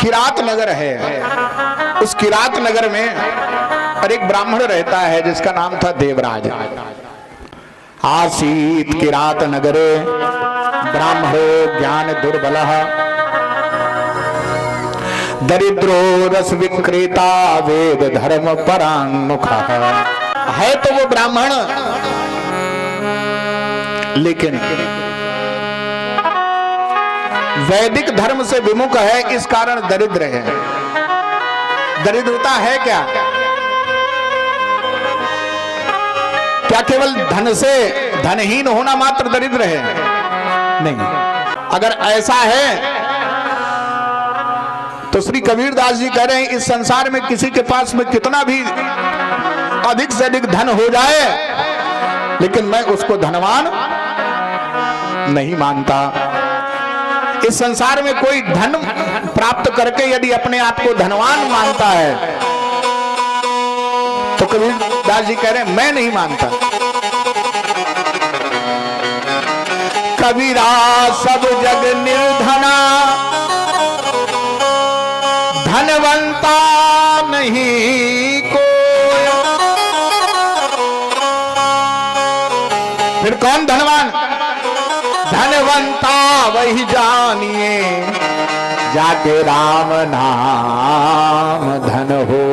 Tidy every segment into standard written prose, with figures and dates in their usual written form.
किरात नगर है। उस किरात नगर में और एक ब्राह्मण रहता है जिसका नाम था देवराज। आसीत किरात नगरे ब्राह्मणो ज्ञान दुर्बलः दरिद्रो रस विक्रेता वेद धर्म परांगमुखः। है तो वो ब्राह्मण, लेकिन वैदिक धर्म से विमुख है, इस कारण दरिद्र है। दरिद्रता है क्या? क्या केवल धन से धनहीन होना मात्र दरिद्र है? नहीं। अगर ऐसा है तो श्री कबीरदास जी कह रहे हैं इस संसार में किसी के पास में कितना भी अधिक से अधिक धन हो जाए, लेकिन मैं उसको धनवान नहीं मानता। इस संसार में कोई धन प्राप्त करके यदि अपने आप को धनवान मानता है तो कबीरदास जी कह रहे हैं मैं नहीं मानता। कबीरा सब जग निर्धना धनवंता नहीं कोई। फिर कौन धनवान? धनवंता वही जानिए जाके राम नाम धन हो।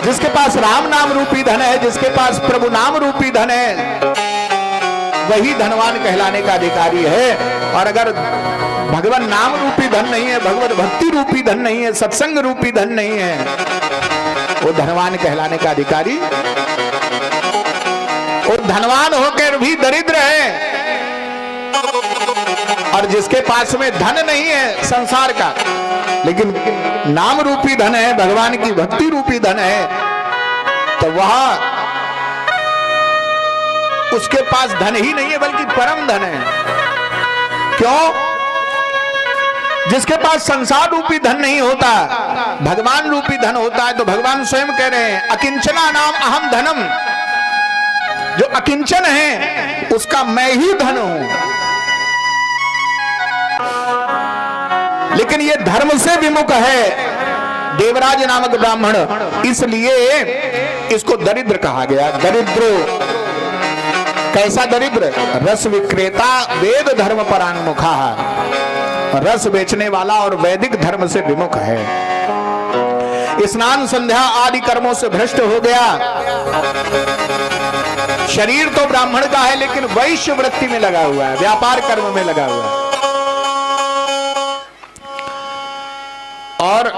जिसके पास राम नाम रूपी धन है, जिसके पास प्रभु नाम रूपी धन है, वही धनवान कहलाने का अधिकारी है। और अगर भगवान नाम रूपी धन नहीं है, भगवत भक्ति रूपी धन नहीं है, सत्संग रूपी धन नहीं है, वो धनवान कहलाने का अधिकारी। वो धनवान होकर भी दरिद्र है। और जिसके पास में धन नहीं है संसार का, लेकिन नाम रूपी धन है, भगवान की भक्ति रूपी धन है, तो वह उसके पास धन ही नहीं है बल्कि परम धन है। क्यों? जिसके पास संसार रूपी धन नहीं होता, भगवान रूपी धन होता है, तो भगवान स्वयं कह रहे हैं अकिंचना नाम अहम धनम। जो अकिंचन है उसका मैं ही धन हूं। लेकिन ये धर्म से विमुख है देवराज नामक ब्राह्मण, इसलिए इसको दरिद्र कहा गया। दरिद्रो, कैसा दरिद्र? रस विक्रेता वेद धर्म परांगमुखा। रस बेचने वाला और वैदिक धर्म से विमुख है। स्नान संध्या आदि कर्मों से भ्रष्ट हो गया। शरीर तो ब्राह्मण का है लेकिन वैश्य वृत्ति में लगा हुआ है, व्यापार कर्म में लगा हुआ है। और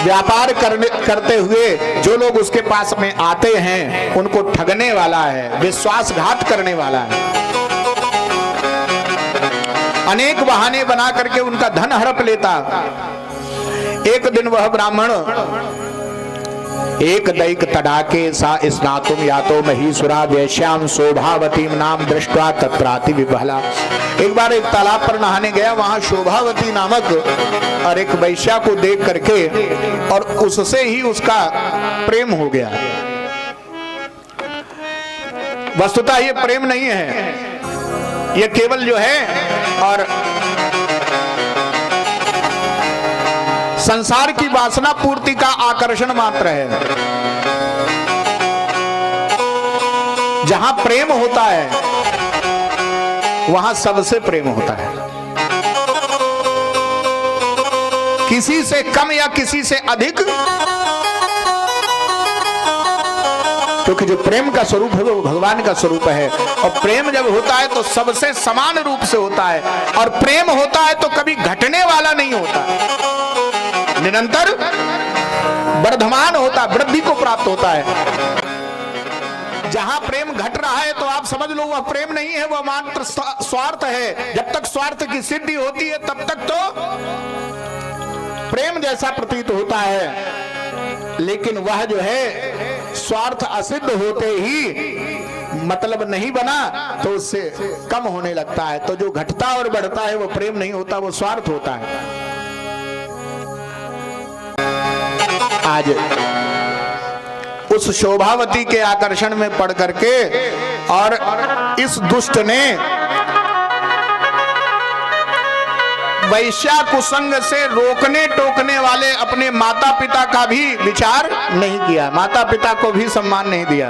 व्यापार करते हुए जो लोग उसके पास में आते हैं उनको ठगने वाला है, विश्वासघात करने वाला है। अनेक बहाने बना करके उनका धन हड़प लेता। एक दिन वह ब्राह्मण एक दैक तड़ाके सा स्नातुम यातो महीसुरा वैश्याम शोभावती नाम दृष्टवा तत्राति विभला। एक बार एक तालाब पर नहाने गया, वहां शोभावती नामक और एक वैश्या को देख करके और उससे ही उसका प्रेम हो गया। वस्तुतः ये प्रेम नहीं है, ये केवल जो है और संसार की वासना पूर्ति का आकर्षण मात्र है। जहां प्रेम होता है वहां सबसे प्रेम होता है। किसी से कम या किसी से अधिक, क्योंकि जो प्रेम का स्वरूप है वो भगवान का स्वरूप है। और प्रेम जब होता है तो सबसे समान रूप से होता है। और प्रेम होता है तो कभी घटने वाला नहीं होता, निरंतर वर्धमान होता, वृद्धि को प्राप्त होता है। जहां प्रेम घट रहा है तो आप समझ लो वह प्रेम नहीं है, वह मात्र स्वार्थ है। जब तक स्वार्थ की सिद्धि होती है तब तक तो प्रेम जैसा प्रतीत होता है। लेकिन वह जो है स्वार्थ असिद्ध होते ही मतलब नहीं बना तो उससे कम होने लगता है। तो जो घटता और बढ़ता है वो प्रेम नहीं होता, वो स्वार्थ होता है। आज उस शोभावती के आकर्षण में पड़ करके और इस दुष्ट ने वैश्या कुसंग से रोकने टोकने वाले अपने माता पिता का भी विचार नहीं किया, माता पिता को भी सम्मान नहीं दिया।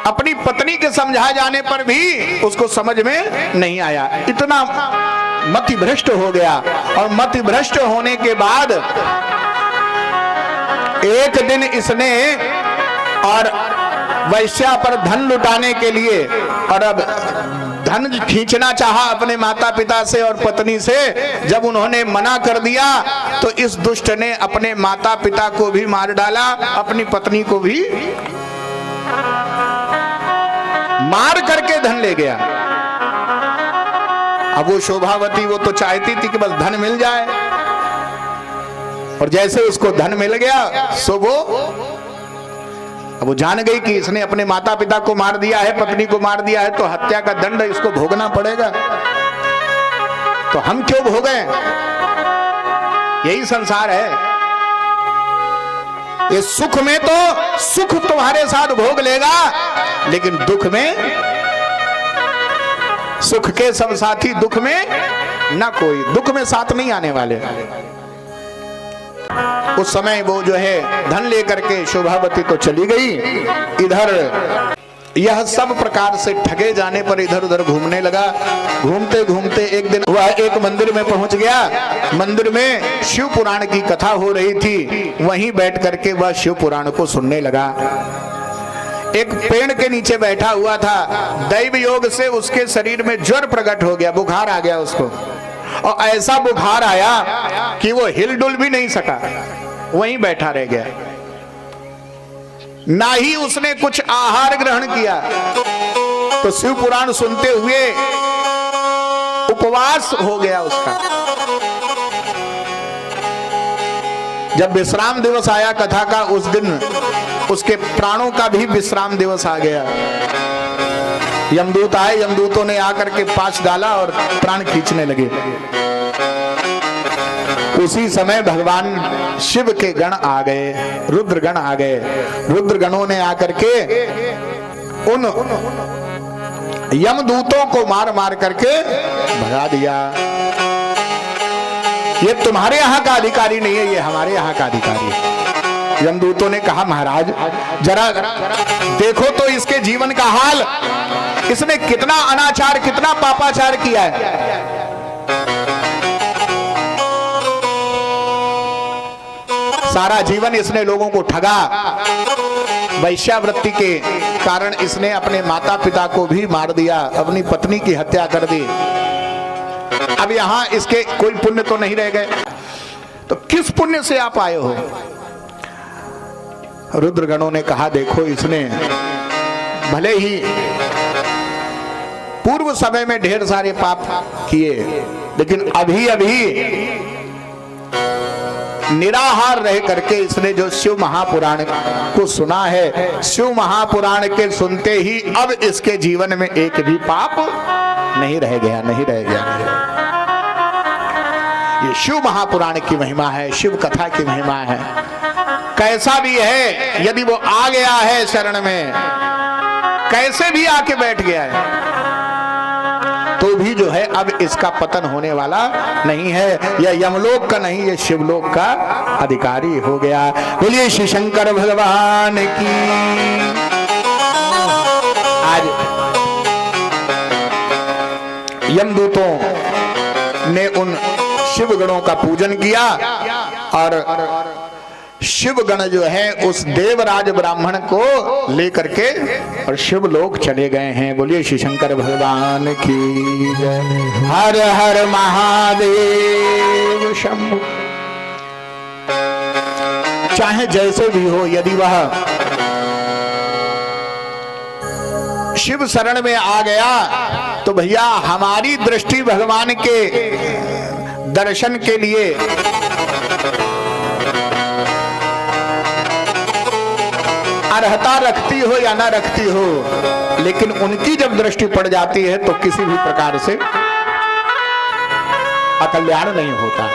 अपनी पत्नी के समझाए जाने पर भी उसको समझ में नहीं आया, इतना मति भ्रष्ट हो गया। और मति भ्रष्ट होने के बाद एक दिन इसने और वैश्या पर धन लुटाने के लिए, और अब धन खींचना चाहा अपने माता पिता से और पत्नी से, जब उन्होंने मना कर दिया तो इस दुष्ट ने अपने माता पिता को भी मार डाला, अपनी पत्नी को भी मार करके धन ले गया। अब वो शोभावती वो तो चाहती थी कि बस धन मिल जाए, और जैसे उसको धन मिल गया सो वो जान गई कि इसने अपने माता पिता को मार दिया है, पत्नी को मार दिया है, तो हत्या का दंड इसको भोगना पड़ेगा, तो हम क्यों भोगें? यही संसार है। ये सुख में तो सुख तुम्हारे साथ भोग लेगा, लेकिन दुख में सुख के सब साथी, दुख में ना कोई, दुख में साथ नहीं आने वाले। उस समय वो जो है धन लेकर के शोभावती तो चली गई। इधर यह सब प्रकार से ठगे जाने पर इधर उधर घूमने लगा। घूमते घूमते एक दिन वह एक मंदिर में पहुंच गया। मंदिर में शिव पुराण की कथा हो रही थी, वहीं बैठ करके वह शिव पुराण को सुनने लगा। एक पेड़ के नीचे बैठा हुआ था, दैव योग से उसके शरीर में ज्वर प्रकट हो गया, बुखार आ गया उसको, और ऐसा बुखार आया कि वो हिलडुल भी नहीं सका, वहीं बैठा रह गया। ना ही उसने कुछ आहार ग्रहण किया, तो शिव पुराण सुनते हुए उपवास हो गया उसका। जब विश्राम दिवस आया कथा का, उस दिन उसके प्राणों का भी विश्राम दिवस आ गया। यमदूत आए, यमदूतों ने आकर के पास डाला और प्राण खींचने लगे। उसी समय भगवान शिव के गण आ गए, रुद्र गण आ गए। रुद्र गणों ने आकर के उन यमदूतों को मार मार करके भगा दिया। ये तुम्हारे यहाँ का अधिकारी नहीं है, ये हमारे यहाँ का अधिकारी है। यमदूतों ने कहा महाराज जरा देखो तो इसके जीवन का हाल, इसने कितना अनाचार कितना पापाचार किया है। सारा जीवन इसने लोगों को ठगा, वैश्यावृत्ति के कारण इसने अपने माता पिता को भी मार दिया, अपनी पत्नी की हत्या कर दी। अब यहां इसके कोई पुण्य तो नहीं रह गए, तो किस पुण्य से आप आए हो? रुद्रगणों ने कहा देखो इसने भले ही पूर्व समय में ढेर सारे पाप किए, लेकिन अभी अभी निराहार रह करके इसने जो शिव महापुराण को सुना है, शिव महापुराण के सुनते ही अब इसके जीवन में एक भी पाप नहीं रह गया, नहीं रह गया। ये शिव महापुराण की महिमा है, शिव कथा की महिमा है। कैसा भी है, यदि वो आ गया है शरण में, कैसे भी आके बैठ गया है, तो भी जो है अब इसका पतन होने वाला नहीं है। यह यमलोक का नहीं, यह शिवलोक का अधिकारी हो गया। बोलिए श्री शंकर भगवान की। आज यमदूतों ने उन शिवगणों का पूजन किया और शिवगण जो है उस देवराज ब्राह्मण को लेकर के और शिवलोक चले गए हैं। बोलिए श्री शंकर भगवान की जय। हर हर महादेव शंभु। चाहे जैसे भी हो, यदि वह शिव शरण में आ गया तो भैया हमारी दृष्टि भगवान के दर्शन के लिए अर्हता रखती हो या ना रखती हो, लेकिन उनकी जब दृष्टि पड़ जाती है तो किसी भी प्रकार से अकल्याण नहीं होता।